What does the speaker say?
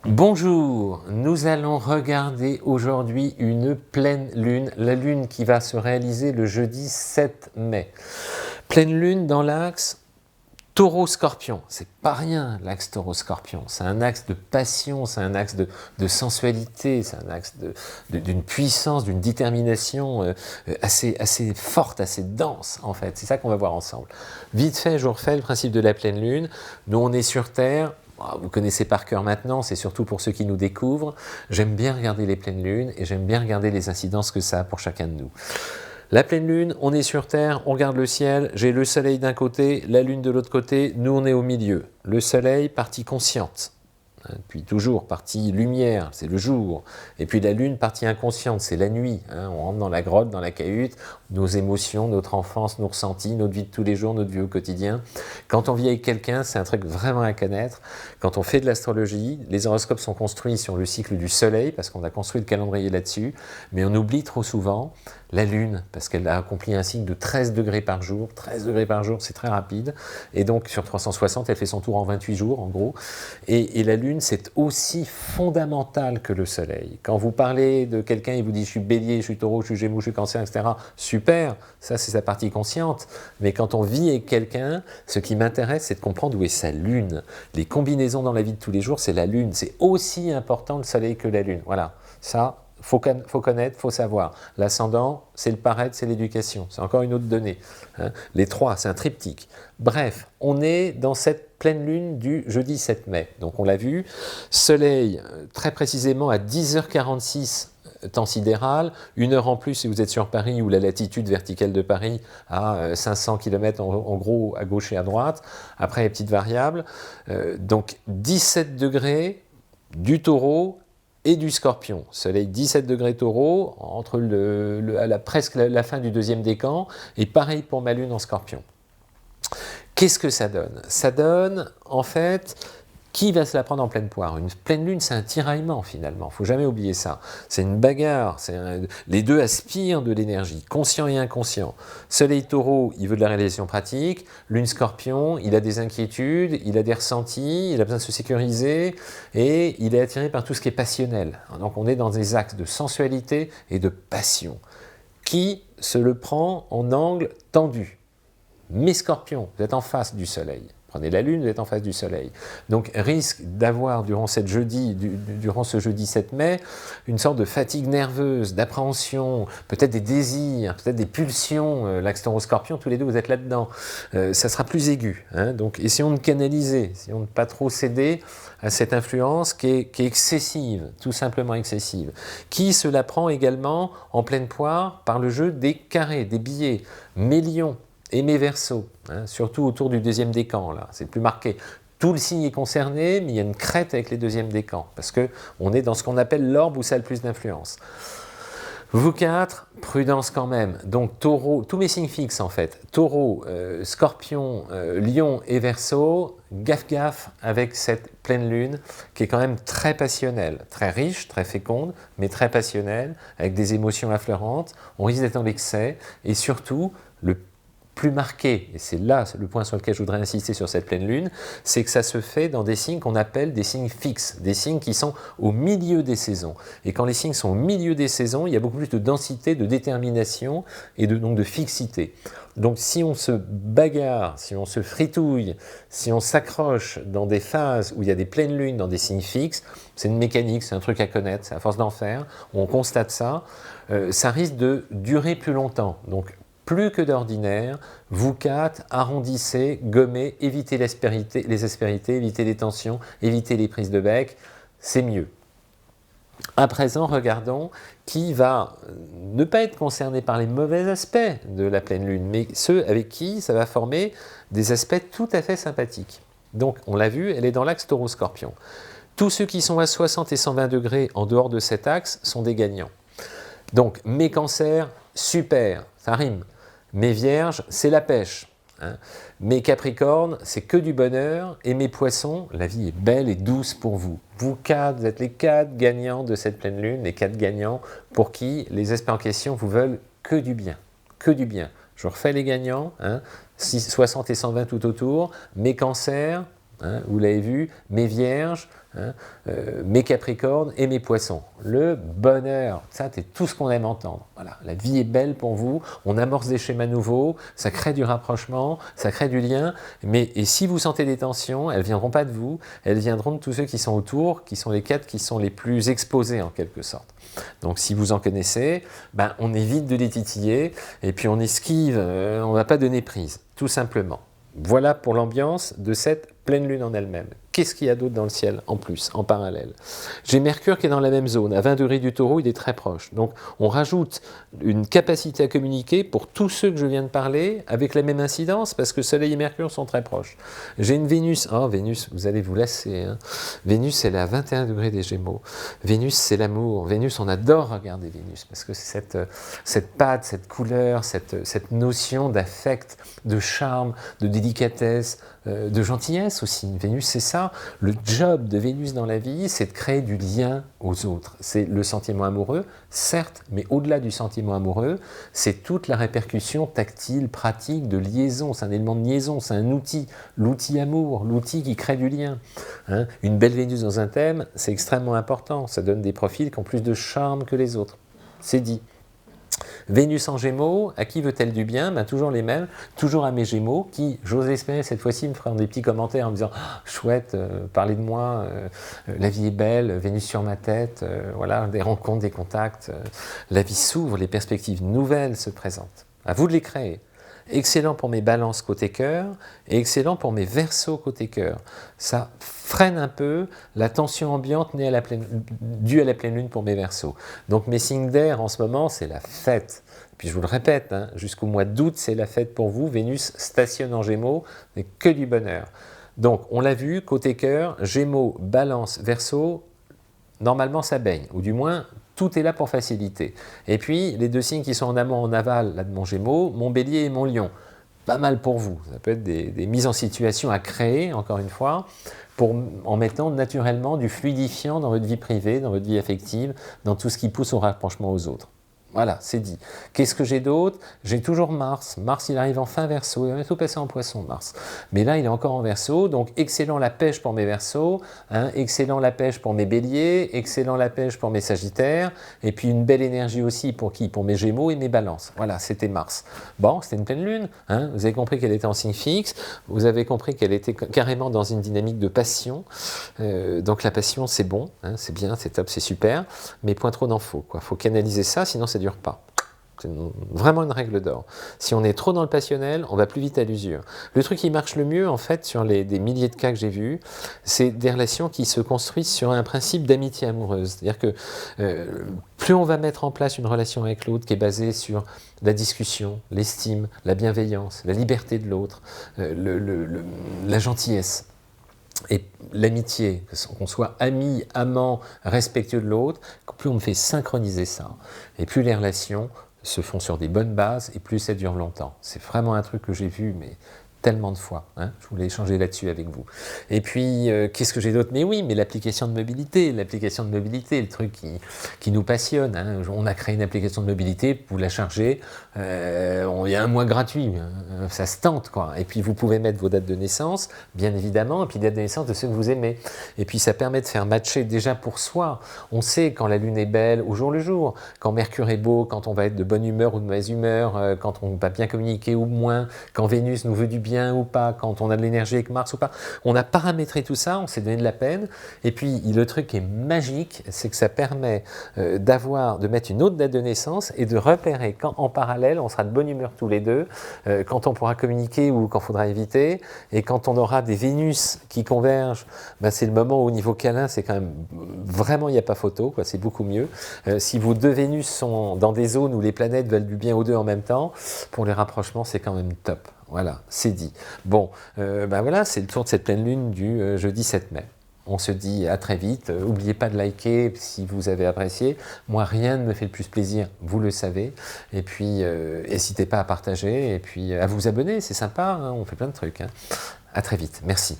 Bonjour, nous allons regarder aujourd'hui une pleine lune, la lune qui va se réaliser le jeudi 7 mai. Pleine lune dans l'axe Taureau-Scorpion, c'est pas rien l'axe Taureau-Scorpion, c'est un axe de passion, c'est un axe de sensualité, c'est un axe d'une puissance, d'une détermination assez forte, assez dense en fait, c'est ça qu'on va voir ensemble. Vite fait, je vous refais le principe de la pleine lune, nous on est sur Terre. Vous connaissez par cœur maintenant, c'est surtout pour ceux qui nous découvrent. J'aime bien regarder les pleines lunes et j'aime bien regarder les incidences que ça a pour chacun de nous. La pleine lune, on est sur Terre, on regarde le ciel, j'ai le soleil d'un côté, la lune de l'autre côté, nous on est au milieu. Le soleil, partie consciente, puis toujours partie lumière, c'est le jour, et puis la lune, partie inconsciente, c'est la nuit, on rentre dans la grotte, dans la cahute, nos émotions, notre enfance, nos ressentis, notre vie de tous les jours, notre vie au quotidien. Quand on vit avec quelqu'un, c'est un truc vraiment à connaître. Quand on fait de l'astrologie, les horoscopes sont construits sur le cycle du soleil, parce qu'on a construit le calendrier là-dessus, mais on oublie trop souvent la lune, parce qu'elle a accompli un cycle de 13 degrés par jour. 13 degrés par jour, c'est très rapide, et donc sur 360, elle fait son tour en 28 jours, en gros, et la lune, c'est aussi fondamental que le soleil. Quand vous parlez de quelqu'un, il vous dit « je suis bélier, je suis taureau, je suis gémeaux, je suis cancer, etc. » Super, ça c'est sa partie consciente. Mais quand on vit avec quelqu'un, ce qui m'intéresse, c'est de comprendre où est sa lune. Les combinaisons dans la vie de tous les jours, c'est la lune. C'est aussi important le soleil que la lune. Voilà, ça, faut connaître, faut savoir. L'ascendant, c'est le paraître, c'est l'éducation. C'est encore une autre donnée. Les trois, c'est un triptyque. Bref, on est dans cette pleine lune du jeudi 7 mai. Donc on l'a vu, soleil très précisément à 10h46, temps sidéral, 1 heure en plus si vous êtes sur Paris ou la latitude verticale de Paris à 500 km en gros à gauche et à droite. Après les petites variables. Donc 17 degrés du taureau et du scorpion. Soleil 17 degrés taureau, entre presque la fin du deuxième décan, et pareil pour ma lune en scorpion. Qu'est-ce que ça donne? Ça donne, en fait, qui va se la prendre en pleine poire? Une pleine lune, c'est un tiraillement finalement, il ne faut jamais oublier ça. C'est une bagarre, les deux aspirent de l'énergie, conscient et inconscient. Soleil taureau, il veut de la réalisation pratique, lune scorpion, il a des inquiétudes, il a des ressentis, il a besoin de se sécuriser, et il est attiré par tout ce qui est passionnel. Donc on est dans des axes de sensualité et de passion. Qui se le prend en angle tendu? Mais scorpion, vous êtes en face du soleil. Prenez la lune, vous êtes en face du soleil. Donc risque d'avoir durant ce jeudi 7 mai, une sorte de fatigue nerveuse, d'appréhension, peut-être des désirs, peut-être des pulsions. L'axe taureau-scorpion, tous les deux vous êtes là-dedans. Ça sera plus aigu. Donc essayons de canaliser, essayons de ne pas trop céder à cette influence qui est excessive, tout simplement excessive. Qui se la prend également en pleine poire par le jeu des carrés, des billets, mes lions et mes verseaux, surtout autour du deuxième décan, là, c'est plus marqué. Tout le signe est concerné, mais il y a une crête avec les deuxièmes décans, parce qu'on est dans ce qu'on appelle l'orbe où ça a le plus d'influence. Vous quatre, prudence quand même. Donc taureau, tous mes signes fixes en fait, taureau, scorpion, lion et verseau, gaffe avec cette pleine lune qui est quand même très passionnelle, très riche, très féconde, mais très passionnelle, avec des émotions affleurantes. On risque d'être dans l'excès, et surtout, le plus marqué, et c'est là le point sur lequel je voudrais insister sur cette pleine lune, c'est que ça se fait dans des signes qu'on appelle des signes fixes, des signes qui sont au milieu des saisons. Et quand les signes sont au milieu des saisons, il y a beaucoup plus de densité, de détermination et donc de fixité. Donc si on se bagarre, si on se fritouille, si on s'accroche dans des phases où il y a des pleines lunes dans des signes fixes, c'est une mécanique, c'est un truc à connaître, c'est à force d'en faire, on constate ça, ça risque de durer plus longtemps. Donc plus que d'ordinaire, vous quatre, arrondissez, gommez, évitez les aspérités, évitez les tensions, évitez les prises de bec, c'est mieux. À présent, regardons qui va ne pas être concerné par les mauvais aspects de la pleine lune, mais ceux avec qui ça va former des aspects tout à fait sympathiques. Donc, on l'a vu, elle est dans l'axe taureau-scorpion. Tous ceux qui sont à 60 et 120 degrés en dehors de cet axe sont des gagnants. Donc, mes cancers, super, ça rime. Mes vierges, c'est la pêche. Mes capricornes, c'est que du bonheur. Et mes poissons, la vie est belle et douce pour vous. Vous quatre, vous êtes les 4 gagnants de cette pleine lune, les 4 gagnants pour qui les aspects en question vous veulent que du bien. Que du bien. Je refais les gagnants, 60 et 120 tout autour. Mes cancers, vous l'avez vu, mes vierges, hein, mes Capricornes et mes Poissons. Le bonheur, ça c'est tout ce qu'on aime entendre. Voilà, la vie est belle pour vous, on amorce des schémas nouveaux, ça crée du rapprochement, ça crée du lien, et si vous sentez des tensions, elles ne viendront pas de vous, elles viendront de tous ceux qui sont autour, qui sont les 4 qui sont les plus exposés en quelque sorte. Donc si vous en connaissez, ben, on évite de les titiller, et puis on esquive, on ne va pas donner prise, tout simplement. Voilà pour l'ambiance de cette pleine lune en elle-même. Qu'est-ce qu'il y a d'autre dans le ciel en plus, en parallèle? J'ai Mercure qui est dans la même zone, à 20 degrés du Taureau, il est très proche. Donc on rajoute une capacité à communiquer pour tous ceux que je viens de parler avec la même incidence, parce que Soleil et Mercure sont très proches. J'ai une Vénus, oh Vénus, vous allez vous lasser, hein. Vénus elle est à 21 degrés des Gémeaux. Vénus c'est l'amour, Vénus on adore regarder Vénus, parce que c'est cette patte, cette couleur, cette notion d'affect, de charme, de délicatesse, de gentillesse aussi. Vénus c'est ça. Le job de Vénus dans la vie, c'est de créer du lien aux autres. C'est le sentiment amoureux, certes, mais au-delà du sentiment amoureux, c'est toute la répercussion tactile, pratique, de liaison. C'est un élément de liaison, c'est un outil, l'outil amour, l'outil qui crée du lien. Hein, une belle Vénus dans un thème, c'est extrêmement important. Ça donne des profils qui ont plus de charme que les autres. C'est dit. Vénus en Gémeaux, à qui veut-elle du bien? Ben, toujours les mêmes, toujours à mes Gémeaux, qui, j'ose espérer, cette fois-ci, me feront des petits commentaires en me disant « Chouette, parlez de moi, la vie est belle, Vénus sur ma tête, voilà, des rencontres, des contacts, la vie s'ouvre, les perspectives nouvelles se présentent. » À vous de les créer. Excellent pour mes balances côté cœur et excellent pour mes verseaux côté cœur. Ça freine un peu la tension ambiante due à la pleine lune pour mes verseaux. Donc mes signes d'air en ce moment, c'est la fête. Puis je vous le répète, hein, jusqu'au mois d'août, c'est la fête pour vous. Vénus stationne en Gémeaux, mais que du bonheur. Donc on l'a vu, côté cœur, Gémeaux, Balance, Verseau, normalement ça baigne, ou du moins tout est là pour faciliter. Et puis les 2 signes qui sont en amont, en aval, là de mon Gémeaux, mon Bélier et mon Lion. Pas mal pour vous, ça peut être des mises en situation à créer, encore une fois, en mettant naturellement du fluidifiant dans votre vie privée, dans votre vie affective, dans tout ce qui pousse au rapprochement aux autres. Voilà, c'est dit. Qu'est-ce que j'ai d'autre? J'ai toujours Mars. Mars, il arrive en fin Verseau. Il va bientôt passer en Poisson, Mars. Mais là, il est encore en Verseau. Donc, excellent la pêche pour mes Verseaux. Hein, excellent la pêche pour mes Béliers. Excellent la pêche pour mes Sagittaires. Et puis, une belle énergie aussi pour qui? Pour mes Gémeaux et mes Balances. Voilà, c'était Mars. Bon, c'était une pleine lune. Hein, vous avez compris qu'elle était en signe fixe. Vous avez compris qu'elle était carrément dans une dynamique de passion. Donc, la passion, c'est bon. Hein, c'est bien, c'est top, c'est super. Mais point trop d'en faut. Il faut canaliser ça, sinon ça dure pas. C'est vraiment une règle d'or. Si on est trop dans le passionnel, on va plus vite à l'usure. Le truc qui marche le mieux, en fait, sur des milliers de cas que j'ai vus, c'est des relations qui se construisent sur un principe d'amitié amoureuse. C'est-à-dire que plus on va mettre en place une relation avec l'autre qui est basée sur la discussion, l'estime, la bienveillance, la liberté de l'autre, la gentillesse, et l'amitié, qu'on soit amis, amants, respectueux de l'autre, plus on fait synchroniser ça, et plus les relations se font sur des bonnes bases, et plus ça dure longtemps. C'est vraiment un truc que j'ai vu, mais tellement de fois. Hein, je voulais échanger là-dessus avec vous. Et puis, qu'est-ce que j'ai d'autre? Mais oui, mais l'application de mobilité, le truc qui nous passionne. Hein. On a créé une application de mobilité, vous la chargez, il y a un mois gratuit, ça se tente, quoi. Et puis, vous pouvez mettre vos dates de naissance, bien évidemment, et puis dates de naissance de ceux que vous aimez. Et puis, ça permet de faire matcher déjà pour soi. On sait quand la lune est belle au jour le jour, quand Mercure est beau, quand on va être de bonne humeur ou de mauvaise humeur, quand on va bien communiquer ou moins, quand Vénus nous veut du bien ou pas, quand on a de l'énergie avec Mars ou pas. On a paramétré tout ça, on s'est donné de la peine. Et puis, le truc qui est magique, c'est que ça permet de mettre une autre date de naissance et de repérer quand, en parallèle, on sera de bonne humeur tous les deux, quand on pourra communiquer ou quand il faudra éviter. Et quand on aura des Vénus qui convergent, ben c'est le moment où, au niveau câlin, c'est quand même vraiment, il n'y a pas photo, quoi, c'est beaucoup mieux. Si vos 2 Vénus sont dans des zones où les planètes veulent du bien aux 2 en même temps, pour les rapprochements, c'est quand même top. Voilà, c'est dit. Bon, ben voilà, c'est le tour de cette pleine lune du jeudi 7 mai. On se dit à très vite. N'oubliez pas de liker si vous avez apprécié. Moi, rien ne me fait le plus plaisir, vous le savez. Et puis, n'hésitez pas à partager et puis à vous abonner, c'est sympa, hein, on fait plein de trucs. Hein. À très vite, merci.